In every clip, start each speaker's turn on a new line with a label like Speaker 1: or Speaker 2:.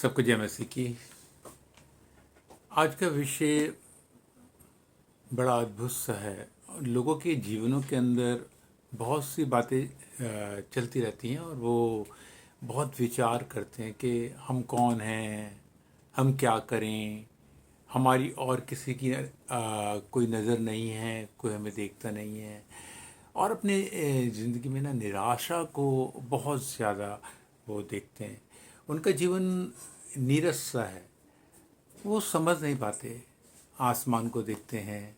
Speaker 1: सबको जय मसीह की। आज का विषय बड़ा अद्भुत सा है। लोगों के जीवनों के अंदर बहुत सी बातें चलती रहती हैं और वो बहुत विचार करते हैं कि हम कौन हैं, हम क्या करें, हमारी और किसी की कोई नज़र नहीं है, कोई हमें देखता नहीं है। और अपने ज़िंदगी में ना निराशा को बहुत ज़्यादा वो देखते हैं। उनका जीवन नीरस सा है, वो समझ नहीं पाते। आसमान को देखते हैं,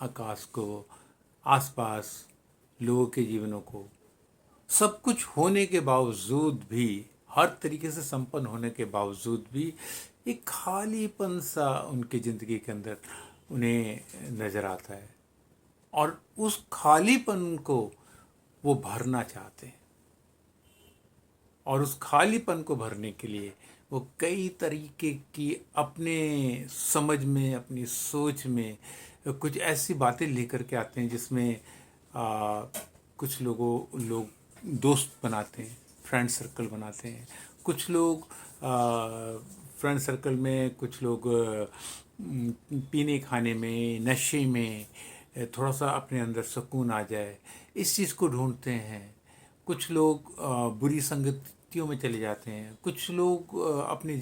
Speaker 1: आकाश को, आसपास लोगों के जीवनों को, सब कुछ होने के बावजूद भी, हर तरीके से संपन्न होने के बावजूद भी एक खालीपन सा उनकी ज़िंदगी के अंदर उन्हें नज़र आता है। और उस खालीपन को वो भरना चाहते हैं, और उस खालीपन को भरने के लिए वो कई तरीके की अपने समझ में, अपनी सोच में कुछ ऐसी बातें लेकर के आते हैं जिसमें कुछ लोग दोस्त बनाते हैं, फ्रेंड सर्कल बनाते हैं। कुछ लोग फ्रेंड सर्कल में, कुछ लोग पीने खाने में, नशे में थोड़ा सा अपने अंदर सुकून आ जाए, इस चीज़ को ढूंढते हैं। कुछ लोग बुरी संगतियों में चले जाते हैं। कुछ लोग अपने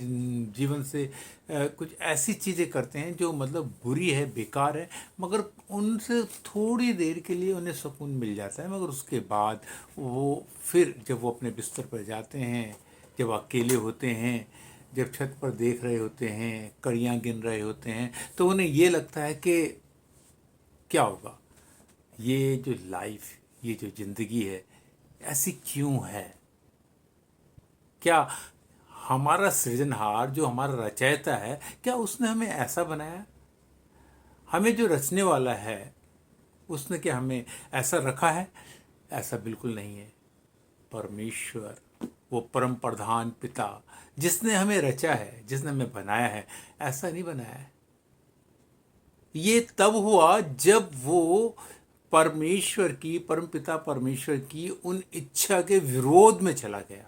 Speaker 1: जीवन से कुछ ऐसी चीज़ें करते हैं जो मतलब बुरी है, बेकार है, मगर उनसे थोड़ी देर के लिए उन्हें सुकून मिल जाता है। मगर उसके बाद वो फिर जब वो अपने बिस्तर पर जाते हैं, जब अकेले होते हैं, जब छत पर देख रहे होते हैं, कड़ियाँ गिन रहे होते हैं, तो उन्हें ये लगता है कि क्या होगा, ये जो लाइफ, ये जो ज़िंदगी है, ऐसी क्यों है? क्या हमारा सृजनहार, जो हमारा रचयिता है, क्या उसने हमें ऐसा बनाया? हमें जो रचने वाला है, उसने क्या हमें ऐसा रखा है? ऐसा बिल्कुल नहीं है। परमेश्वर, वो परम प्रधान पिता, जिसने हमें रचा है, जिसने हमें बनाया है, ऐसा नहीं बनाया है। ये तब हुआ जब वो परमेश्वर की, परमपिता परमेश्वर की उन इच्छा के विरोध में चला गया,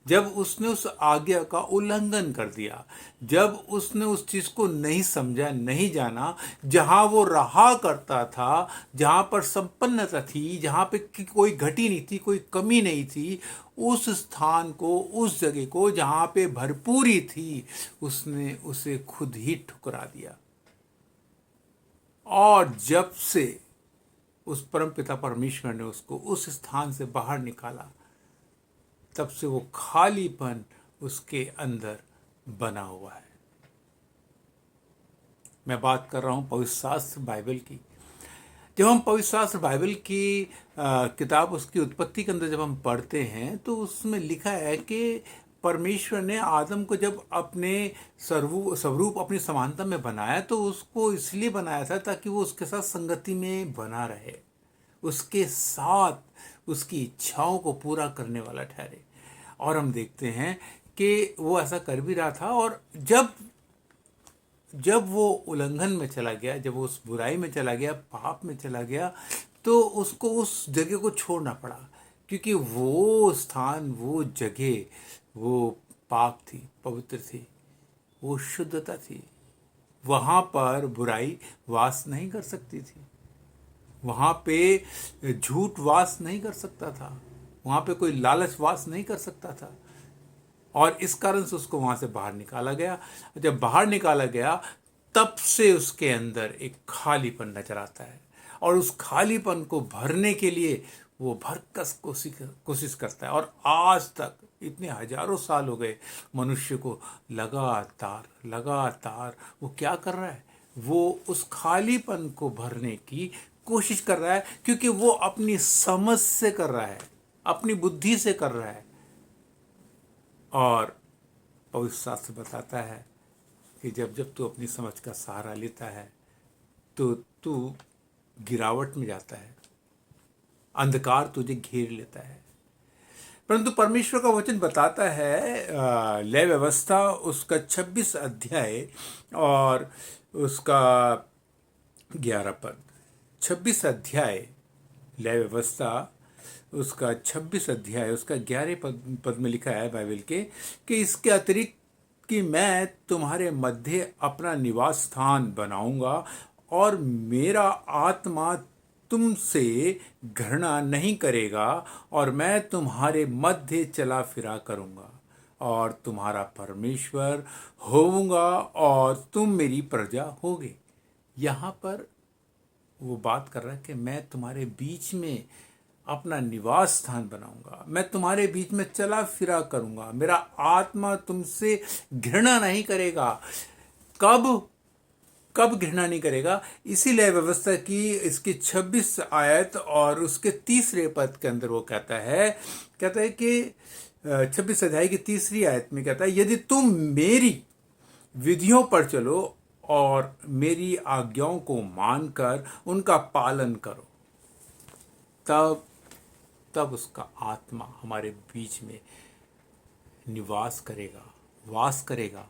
Speaker 1: जब उसने उस आज्ञा का उल्लंघन कर दिया, जब उसने उस चीज़ को नहीं समझा, नहीं जाना, जहाँ वो रहा करता था, जहाँ पर संपन्नता थी, जहाँ पे कोई घटी नहीं थी, कोई कमी नहीं थी, उस स्थान को, उस जगह को जहाँ पे भरपूरी थी, उसने उसे खुद ही ठुकरा दिया। और जब से उस परम पिता परमेश्वर ने उसको उस स्थान से बाहर निकाला, तब से वो खालीपन उसके अंदर बना हुआ है। मैं बात कर रहा हूँ पवित्र शास्त्र बाइबल की। जब हम पवित्र शास्त्र बाइबल की किताब, उसकी उत्पत्ति के अंदर जब हम पढ़ते हैं, तो उसमें लिखा है कि परमेश्वर ने आदम को जब अपने स्वरूप, अपनी समानता में बनाया, तो उसको इसलिए बनाया था ताकि वो उसके साथ संगति में बना रहे, उसके साथ उसकी इच्छाओं को पूरा करने वाला ठहरे। और हम देखते हैं कि वो ऐसा कर भी रहा था। और जब वो उल्लंघन में चला गया, जब वो उस बुराई में चला गया, पाप में चला गया, तो उसको उस जगह को छोड़ना पड़ा, क्योंकि वो स्थान, वो जगह, वो पाक थी, पवित्र थी, वो शुद्धता थी। वहाँ पर बुराई वास नहीं कर सकती थी, वहाँ पे झूठ वास नहीं कर सकता था, वहाँ पे कोई लालच वास नहीं कर सकता था। और इस कारण से उसको वहाँ से बाहर निकाला गया। जब बाहर निकाला गया, तब से उसके अंदर एक खालीपन नजर आता है, और उस खालीपन को भरने के लिए वो भरकस कोशिश करता है। और आज तक इतने हजारों साल हो गए मनुष्य को, लगातार लगातार वो क्या कर रहा है? वो उस खालीपन को भरने की कोशिश कर रहा है, क्योंकि वो अपनी समझ से कर रहा है, अपनी बुद्धि से कर रहा है। और पवित्र शास्त्र बताता है कि जब जब तू अपनी समझ का सहारा लेता है, तो तू गिरावट में जाता है, अंधकार तुझे घेर लेता है। परंतु परमेश्वर का वचन बताता है, लय व्यवस्था उसका 26 अध्याय और उसका 11 पद, 26 अध्याय लय व्यवस्था उसका 26 अध्याय उसका 11 पद में लिखा है बाइबल के, कि इसके अतिरिक्त कि मैं तुम्हारे मध्य अपना निवास स्थान बनाऊंगा और मेरा आत्मा तुमसे घृणा नहीं करेगा और मैं तुम्हारे मध्य चला फिरा करूंगा और तुम्हारा परमेश्वर होऊंगा और तुम मेरी प्रजा होगे। यहाँ पर वो बात कर रहा है कि मैं तुम्हारे बीच में अपना निवास स्थान बनाऊंगा, मैं तुम्हारे बीच में चला फिरा करूंगा, मेरा आत्मा तुमसे घृणा नहीं करेगा। कब कब घृणा नहीं करेगा? इसीलिए व्यवस्था की इसकी 26 आयत और उसके तीसरे पद के अंदर वो कहता है कि 26 अध्याय की तीसरी आयत में कहता है, यदि तुम मेरी विधियों पर चलो और मेरी आज्ञाओं को मानकर उनका पालन करो, तब तब उसका आत्मा हमारे बीच में निवास करेगा, वास करेगा,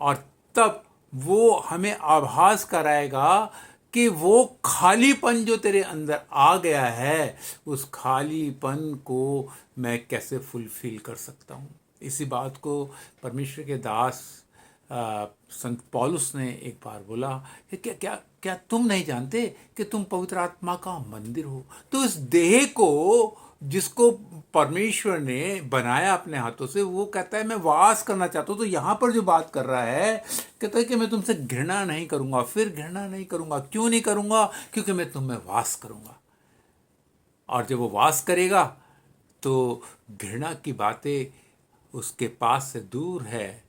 Speaker 1: और तब वो हमें आभास कराएगा कि वो खालीपन जो तेरे अंदर आ गया है, उस खालीपन को मैं कैसे फुलफिल कर सकता हूँ। इसी बात को परमेश्वर के दास संत पौलुस ने एक बार बोला कि क्या क्या क्या तुम नहीं जानते कि तुम पवित्र आत्मा का मंदिर हो? तो इस देह को जिसको परमेश्वर ने बनाया अपने हाथों से, वो कहता है मैं वास करना चाहता हूँ। तो यहाँ पर जो बात कर रहा है, कहता है कि मैं तुमसे घृणा नहीं करूँगा। फिर घृणा नहीं करूँगा, क्यों नहीं करूँगा? क्योंकि मैं तुम में वास करूँगा। और जब वो वास करेगा तो घृणा की बातें उसके पास से दूर है।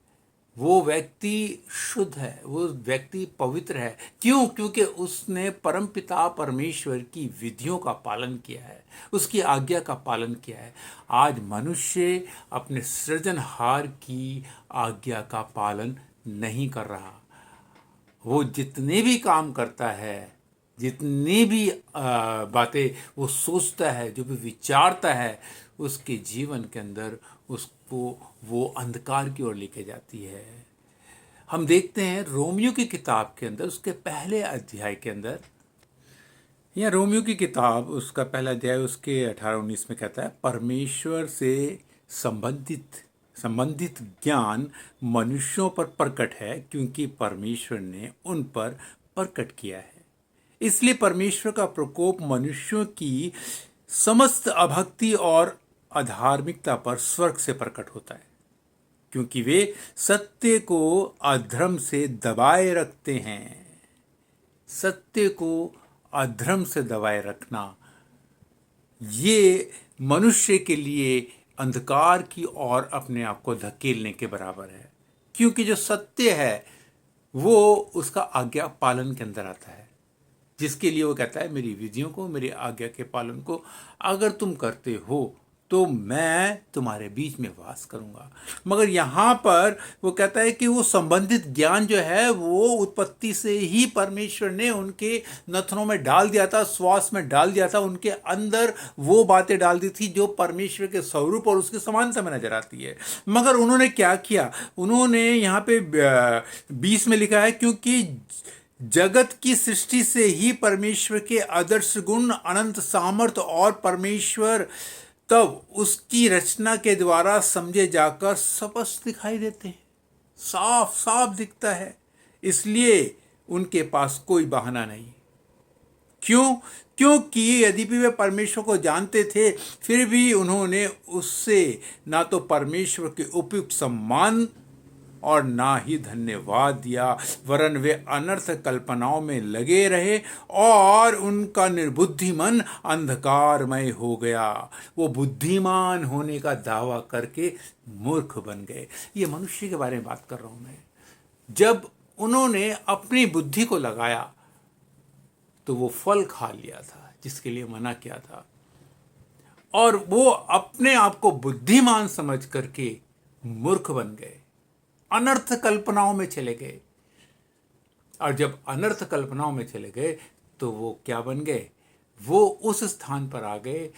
Speaker 1: वो व्यक्ति शुद्ध है, वो व्यक्ति पवित्र है। क्यों? क्योंकि उसने परमपिता परमेश्वर की विधियों का पालन किया है, उसकी आज्ञा का पालन किया है। आज मनुष्य अपने सृजनहार की आज्ञा का पालन नहीं कर रहा। वो जितने भी काम करता है, जितनी भी बातें वो सोचता है, जो भी विचारता है, उसके जीवन के अंदर उसको वो अंधकार की ओर लेके जाती है। हम देखते हैं रोमियो की किताब के अंदर, उसके पहले अध्याय के अंदर, या रोमियो की किताब उसका पहला अध्याय उसके 18-19 में कहता है, परमेश्वर से संबंधित ज्ञान मनुष्यों पर प्रकट है क्योंकि परमेश्वर ने उन पर प्रकट किया है। इसलिए परमेश्वर का प्रकोप मनुष्यों की समस्त अभक्ति और अधार्मिकता पर स्वर्ग से प्रकट होता है, क्योंकि वे सत्य को अधर्म से दबाए रखते हैं। सत्य को अधर्म से दबाए रखना, ये मनुष्य के लिए अंधकार की ओर अपने आप को धकेलने के बराबर है। क्योंकि जो सत्य है वो उसका आज्ञा पालन के अंदर आता है, जिसके लिए वो कहता है मेरी विधियों को, मेरी आज्ञा के पालन को अगर तुम करते हो तो मैं तुम्हारे बीच में वास करूंगा। मगर यहाँ पर वो कहता है कि वो संबंधित ज्ञान जो है वो उत्पत्ति से ही परमेश्वर ने उनके नथनों में डाल दिया था, श्वास में डाल दिया था, उनके अंदर वो बातें डाल दी थी जो परमेश्वर के स्वरूप और उसकी समानता में नजर आती है। मगर उन्होंने क्या किया? उन्होंने यहाँ पे 20 में लिखा है, क्योंकि जगत की सृष्टि से ही परमेश्वर के आदर्श गुण, अनंत सामर्थ्य और परमेश्वर तब उसकी रचना के द्वारा समझे जाकर स्पष्ट दिखाई देते हैं, साफ साफ दिखता है। इसलिए उनके पास कोई बहाना नहीं। क्यों? क्योंकि यद्यपि वे परमेश्वर को जानते थे, फिर भी उन्होंने उससे ना तो परमेश्वर के उपयुक्त सम्मान और ना ही धन्यवाद दिया, वरन वे अनर्थ कल्पनाओं में लगे रहे और उनका निर्बुद्धि मन अंधकारमय हो गया। वो बुद्धिमान होने का दावा करके मूर्ख बन गए। ये मनुष्य के बारे में बात कर रहा हूं मैं। जब उन्होंने अपनी बुद्धि को लगाया तो वो फल खा लिया था जिसके लिए मना किया था, और वो अपने आप को बुद्धिमान समझ करके मूर्ख बन गए, अनर्थ कल्पनाओं में चले गए। और जब अनर्थ कल्पनाओं में चले गए तो वो क्या बन गए? वो उस स्थान पर आ गए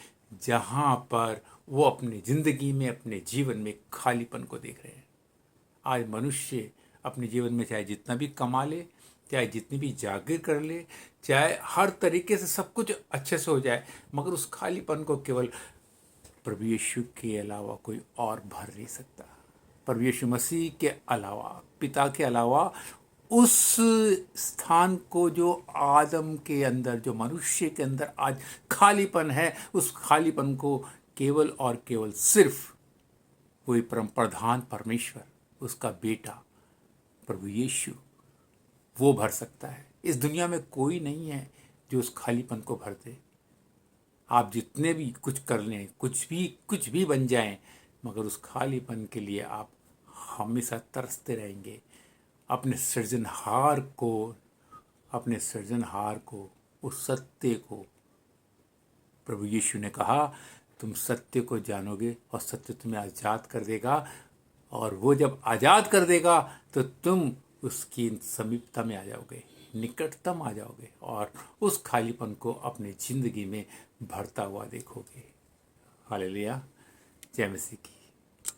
Speaker 1: जहां पर वो अपनी जिंदगी में, अपने जीवन में खालीपन को देख रहे हैं। आज मनुष्य अपने जीवन में चाहे जितना भी कमा ले, चाहे जितनी भी जागीर कर ले, चाहे हर तरीके से सब कुछ अच्छे से हो जाए, मगर उस खालीपन को केवल प्रभु यीशु के अलावा कोई और भर नहीं सकता। प्रभु यीशु मसीह के अलावा, पिता के अलावा, उस स्थान को जो आदम के अंदर, जो मनुष्य के अंदर आज खालीपन है, उस खालीपन को केवल और केवल सिर्फ वही परम प्रधान परमेश्वर, उसका बेटा प्रभु यीशु, वो भर सकता है। इस दुनिया में कोई नहीं है जो उस खालीपन को भर दे। आप जितने भी कुछ कर लें, कुछ भी बन जाएं, मगर उस खालीपन के लिए आप हमेशा तरसते रहेंगे। अपने सृजनहार को, उस सत्य को, प्रभु यीशु ने कहा, तुम सत्य को जानोगे और सत्य तुम्हें आज़ाद कर देगा, और वो जब आज़ाद कर देगा तो तुम उसकी समीपता में आ जाओगे, निकटतम आ जाओगे, और उस खालीपन को अपनी ज़िंदगी में भरता हुआ देखोगे। हालेलुया, जय मसीह की।